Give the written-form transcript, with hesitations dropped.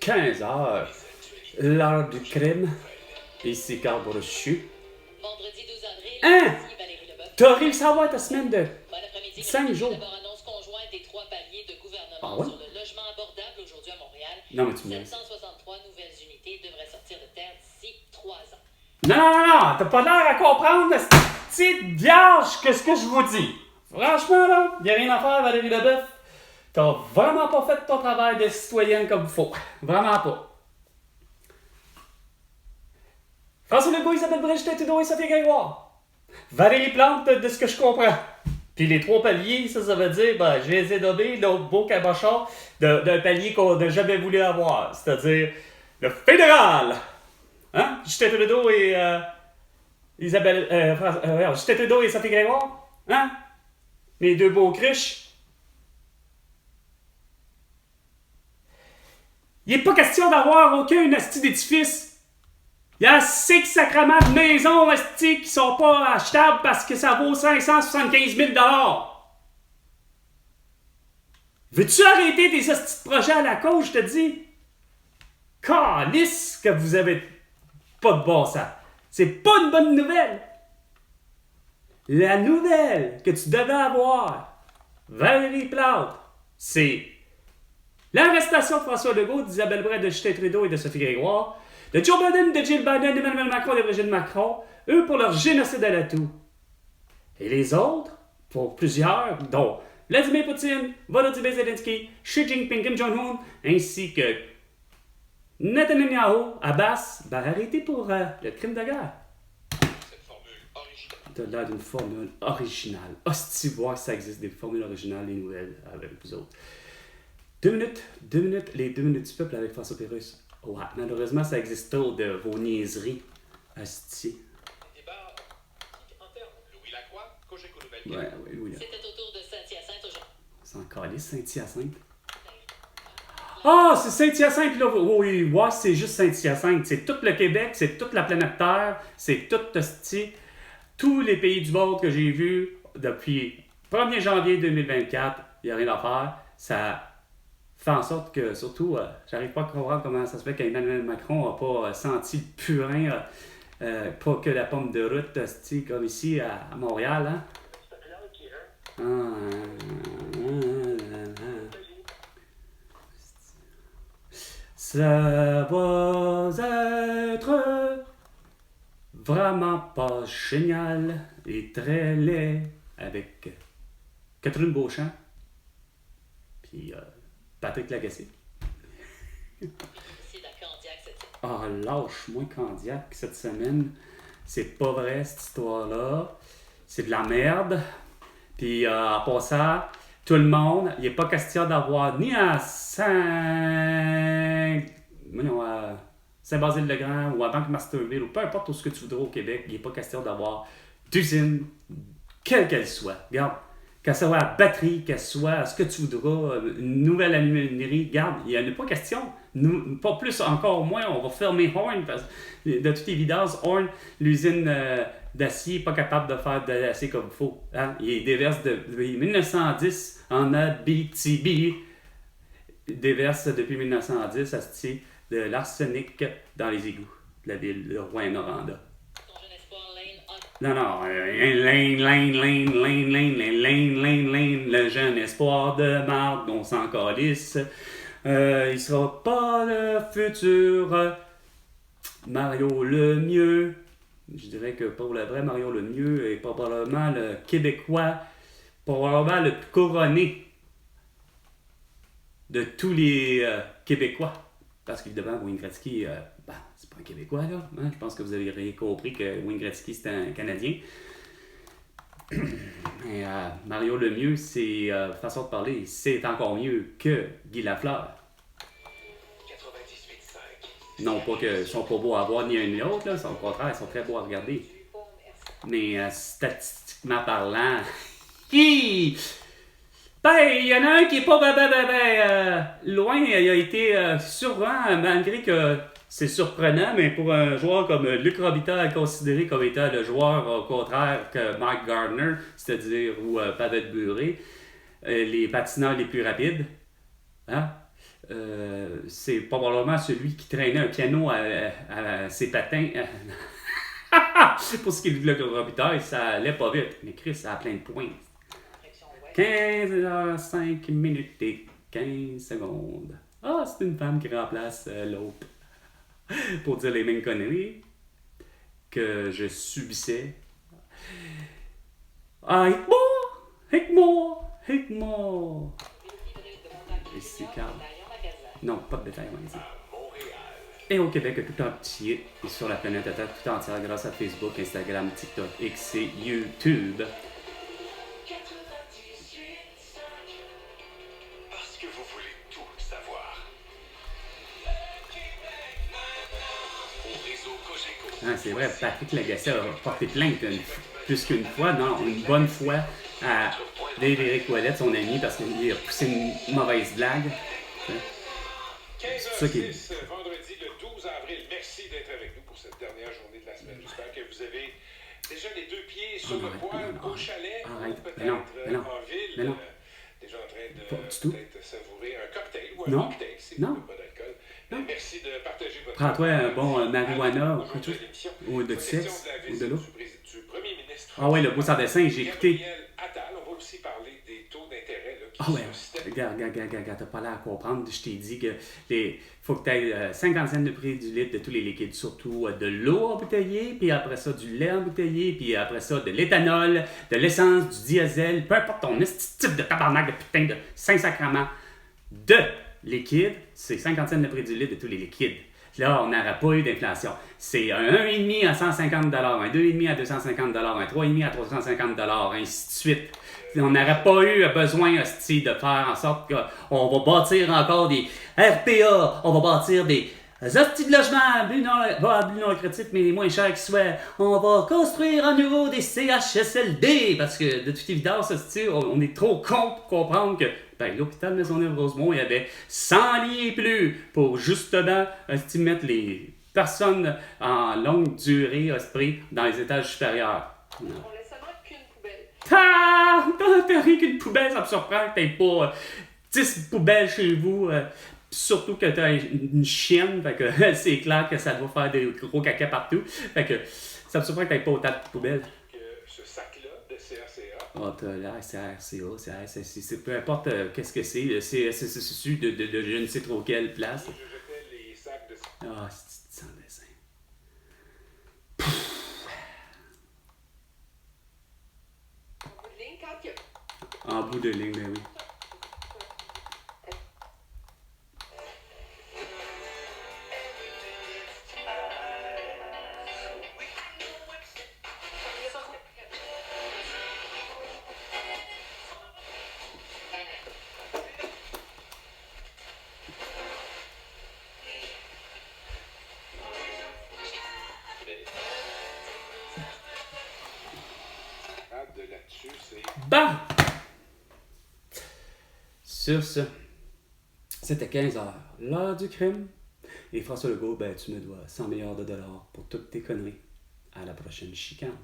15h, l'heure du crime. Ici Carl Brochu. Vendredi 12 avril, Hein? ici Valérie Leboeuf. T'as réussi à avoir ta semaine de Bon après-midi, 5 jours. d'abord annonce conjointe des 3 paliers de gouvernement Ah ouais? sur le logement abordable aujourd'hui à Montréal. Non, mais tu me laisses. 763 nouvelles unités devraient sortir de terre d'ici 3 ans. Non, t'as pas l'air à comprendre cette petite vierge que ce que je vous dis. Franchement, là, y a rien à faire, Valérie Leboeuf. T'as vraiment pas fait ton travail de citoyenne comme il faut. Vraiment pas. François Legault, Isabelle Brèche, Justin Trudeau et Sophie Grégoire. Valérie Plante, de ce que je comprends. Puis les 3 paliers, ça veut dire, ben, je les ai nommés, l'autre beau cabochon d'un palier qu'on n'a jamais voulu avoir. C'est-à-dire le fédéral. Hein? Justin Trudeau et Justin Trudeau et Sophie Grégoire. Hein? Mes 2 beaux cruches. Il n'est pas question d'avoir aucun asti d'édifice. Il y a 6 sacrements de maisons asti qui sont pas achetables parce que ça vaut 575 000 $. Veux-tu arrêter tes asti de projets à la cause, je te dis? Calisse que vous avez pas de bon sens. C'est pas une bonne nouvelle. La nouvelle que tu devais avoir, Valérie Plante, c'est l'arrestation de François Legault, d'Isabelle Brèche, de Justin Trudeau et de Sophie Grégoire, de Joe Biden, de Jill Biden, d'Emmanuel Macron, de Brigitte Macron, eux pour leur génocide à la toux. Et les autres, pour plusieurs, dont Vladimir Poutine, Volodymyr Zelensky, Xi Jinping, Kim Jong-un, ainsi que Netanyahu, Abbas, ben arrêtez pour le crime de guerre. Cette formule originale. T'as l'air d'une formule originale. Hostie, voir si ça existe des formules originales, les nouvelles avec vous autres. 2 minutes, les 2 minutes du peuple avec François Pérusse. Ouais, malheureusement, ça existe trop de vos niaiseries. Hostie. Débat interne. Louis Lacroix, Cogeco Nouvelle-Québec. Ouais, oui. C'était au tour de Saint-Hyacinthe aujourd'hui. C'est encore les Saint-Hyacinthe. Ah, c'est Saint-Hyacinthe, là. Oui, ouais, c'est juste Saint-Hyacinthe. C'est tout le Québec, c'est toute la planète Terre, c'est tout hostie. Tous les pays du monde que j'ai vus depuis 1er janvier 2024, il n'y a rien à faire. Ça fait en sorte que, surtout, j'arrive pas à comprendre comment ça se fait qu'Emmanuel Macron n'a pas senti le purin, pas que la pomme de route, hostie, comme ici à Montréal, hein. Ça va être vraiment pas génial et très laid avec Catherine Beauchamp puis Patrick Lagacé. C'est la Candiac cette semaine. Ah, lâche-moi Candiac cette semaine. C'est pas vrai cette histoire-là. C'est de la merde. Puis en passant, tout le monde, il n'est pas question d'avoir ni à Saint-Basile-le-Grand ou à Banque-Masterville ou peu importe où ce que tu voudras au Québec, il n'est pas question d'avoir d'usine, quelle qu'elle soit. Regarde, qu'elle soit à batterie, qu'elle soit ce que tu voudras, une nouvelle aluminerie, regarde, il n'y en a pas question. Nous, pas plus, encore moins, on va fermer Horn, parce que de toute évidence, Horn, l'usine d'acier, pas capable de faire de l'acier comme il faut. Hein? Il déverse depuis 1910 en Abitibi. Il déverse depuis 1910 de l'arsenic dans les égouts de la ville de Rouyn-Noranda. Ton jeune espoir Lane Lane, le jeune espoir de marde, on s'en calisse. Il sera pas le futur Mario Lemieux. Je dirais que pour le vrai Mario Lemieux est probablement le Québécois, probablement le plus couronné de tous les Québécois. Parce qu'évidemment, Wayne Gretzky, c'est pas un Québécois, là. Hein? Je pense que vous avez compris que Wayne Gretzky, c'est un Canadien. Mais Mario Lemieux, c'est façon de parler, c'est encore mieux que Guy Lafleur. 98.5. Non, pas qu'ils sont pas beaux à voir ni un ni l'autre, là. Au contraire, ils sont très beaux à regarder. Mais statistiquement parlant, hi! Ben, il y en a un qui est pas loin. Il a été surprenant, malgré que c'est surprenant, mais pour un joueur comme Luc Robitaille, considéré comme étant le joueur au contraire que Mike Gardner, c'est-à-dire ou Pavel Bure, les patineurs les plus rapides, hein? c'est probablement celui qui traînait un piano à ses patins. Pour ce qui est de l'Eurobiteur, ça allait pas vite. Mais Chris, ça a plein de points. 15h05 minutes et 15 secondes. Ah, c'est une femme qui remplace l'autre. Pour dire les mêmes conneries que je subissais. Ah, hate-moi! Et c'est calme. Non, pas de détails, on va dire. Et au Québec, tout entier, et sur la planète Terre tout entière, grâce à Facebook, Instagram, TikTok, X et YouTube. Parce que vous voulez tout savoir. Au réseau Cogeco. Ah, c'est vrai, Patrick Lagacé a porté plainte plus qu'une fois, non, une bonne fois, à Dave-Éric Ouellette, son ami, parce qu'il a poussé une mauvaise blague. C'est pour ça qu'il... 15h06, vendredi le 12 avril. Merci d'être avec nous pour cette dernière journée de la semaine. J'espère que vous avez déjà les deux pieds sur le poêle, au chalet, ou peut-être en ville, déjà en train de peut-être savourer un cocktail ou un mocktail si vous n'avez pas d'alcool. Merci de partager votre... Prends-toi un bon marijuana ou quelque chose, ou de sexe, ou de l'eau. Ah ouais, le beau sans dessin, j'ai écouté. On va aussi parler des taux d'intérêt qui ah ouais, regarde, t'as pas l'air à comprendre. Je t'ai dit que faut que tu aies 50 cents de prix du litre de tous les liquides, surtout de l'eau embouteillée, puis après ça du lait embouteillé, puis après ça de l'éthanol, de l'essence, du diesel, peu importe ton type de tabarnak de putain de Saint-Sacrement de liquide, c'est 50 cents de prix du litre de tous les liquides. Là, on n'aurait pas eu d'inflation. C'est un 1,5 à 150 $, un 2,5 à 250 $, un 3,5 à 350 $, ainsi de suite. On n'aurait pas eu besoin de faire en sorte qu'on va bâtir encore des RPA, on va bâtir des hosties de logements à but non lucratif, mais les moins chers qui soient. On va construire à nouveau des CHSLD, parce que de toute évidence, on est trop con pour comprendre que l'hôpital Maisonneuve-Rosemont, il y avait 100 lits et plus pour justement mettre les personnes en longue durée dans les étages supérieurs. On laisse seulement qu'une poubelle. T'as rien qu'une poubelle, ça me surprend que t'aies pas 10 poubelles chez vous. Surtout que t'as une chienne, fait que c'est clair que ça doit faire des gros caca partout. Fait que ça me surprend que t'aies pas autant de poubelles. Ce sac-là de CRCA. Ah, t'as la CRCA, c'est peu importe qu'est-ce que c'est. C'est celui de je ne sais trop quelle place. Je jetais les sacs de... Ah, c'est sans dessin. En bout de ligne, ben oui. Bon! Sur ce, c'était 15h, l'heure du crime. Et François Legault, ben tu me dois 100 milliards de dollars pour toutes tes conneries. À la prochaine chicane.